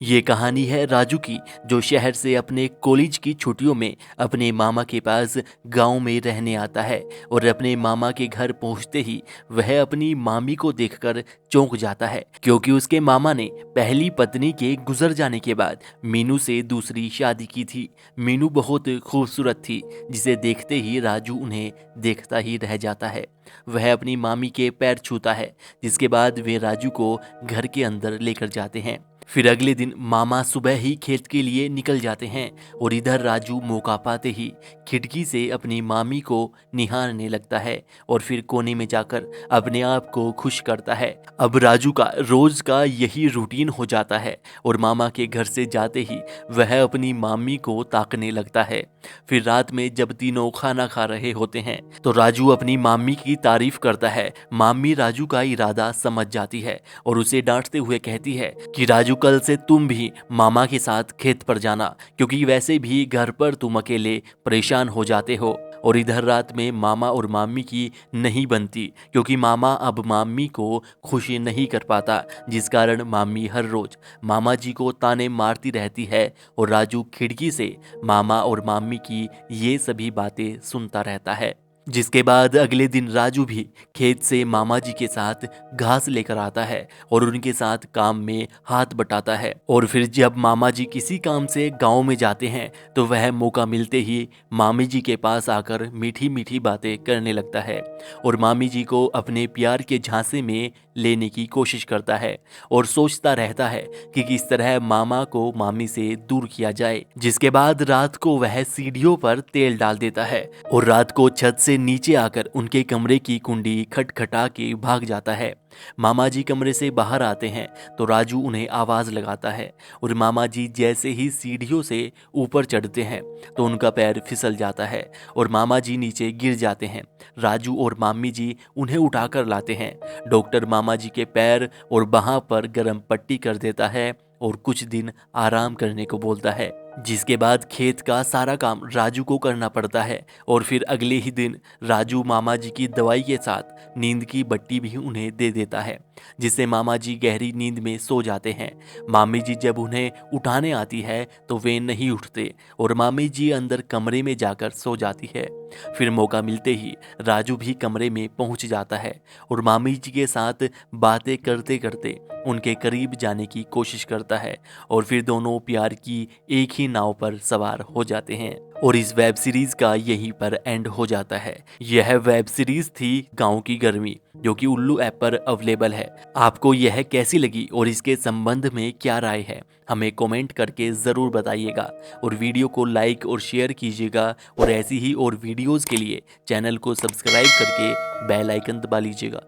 ये कहानी है राजू की, जो शहर से अपने कॉलेज की छुट्टियों में अपने मामा के पास गांव में रहने आता है। और अपने मामा के घर पहुंचते ही वह अपनी मामी को देखकर चौंक जाता है, क्योंकि उसके मामा ने पहली पत्नी के गुजर जाने के बाद मीनू से दूसरी शादी की थी। मीनू बहुत खूबसूरत थी, जिसे देखते ही राजू उन्हें देखता ही रह जाता है। वह अपनी मामी के पैर छूता है, जिसके बाद वे राजू को घर के अंदर लेकर जाते हैं। फिर अगले दिन मामा सुबह ही खेत के लिए निकल जाते हैं और इधर राजू मौका पाते ही खिड़की से अपनी मामी को निहारने लगता है और फिर कोने में जाकर अपने आप को खुश करता है। अब राजू का रोज का यही रूटीन हो जाता है और मामा के घर से जाते ही वह अपनी मामी को ताकने लगता है। फिर रात में जब तीनों खाना खा रहे होते हैं तो राजू अपनी मामी की तारीफ करता है। मामी राजू का इरादा समझ जाती है और उसे डांटते हुए कहती है कि राजू, कल से तुम भी मामा के साथ खेत पर जाना, क्योंकि वैसे भी घर पर तुम अकेले परेशान हो जाते हो। और इधर रात में मामा और मामी की नहीं बनती, क्योंकि मामा अब मामी को खुश नहीं कर पाता, जिस कारण मामी हर रोज मामा जी को ताने मारती रहती है और राजू खिड़की से मामा और मामी की ये सभी बातें सुनता रहता है। जिसके बाद अगले दिन राजू भी खेत से मामा जी के साथ घास लेकर आता है और उनके साथ काम में हाथ बटाता है। और फिर जब मामा जी किसी काम से गांव में जाते हैं तो वह मौका मिलते ही मामी जी के पास आकर मीठी मीठी बातें करने लगता है और मामी जी को अपने प्यार के झांसे में लेने की कोशिश करता है और सोचता रहता है कि किस तरह मामा को मामी से दूर किया जाए। जिसके बाद रात को वह सीढ़ियों पर तेल डाल देता है और रात को छत से नीचे आकर उनके कमरे की कुंडी खटखटा के भाग जाता है। मामा जी कमरे से बाहर आते हैं तो राजू उन्हें आवाज लगाता है और मामा जी जैसे ही सीढ़ियों से ऊपर चढ़ते हैं तो उनका पैर फिसल जाता है और मामा जी नीचे गिर जाते हैं। राजू और मामी जी उन्हें उठाकर लाते हैं। डॉक्टर मामा जी के पैर और बाह पर गर्म पट्टी कर देता है और कुछ दिन आराम करने को बोलता है। जिसके बाद खेत का सारा काम राजू को करना पड़ता है और फिर अगले ही दिन राजू मामा जी की दवाई के साथ नींद की बट्टी भी उन्हें दे देता है, जिससे मामा जी गहरी नींद में सो जाते हैं। मामी जी जब उन्हें उठाने आती है तो वे नहीं उठते और मामी जी अंदर कमरे में जाकर सो जाती है। फिर मौका मिलते ही राजू भी कमरे में पहुंच जाता है और मामी जी के साथ बातें करते करते उनके करीब जाने की कोशिश करता है और फिर दोनों प्यार की एक ही नाव पर सवार हो जाते हैं। और इस वेब सीरीज का यहीं पर एंड हो जाता है। यह वेब सीरीज थी गांव की गर्मी, जो कि उल्लू ऐप पर अवेलेबल है। आपको यह कैसी लगी और इसके संबंध में क्या राय है, हमें कमेंट करके ज़रूर बताइएगा और वीडियो को लाइक और शेयर कीजिएगा और ऐसी ही और वीडियोज़ के लिए चैनल को सब्सक्राइब करके बेल आइकन दबा लीजिएगा।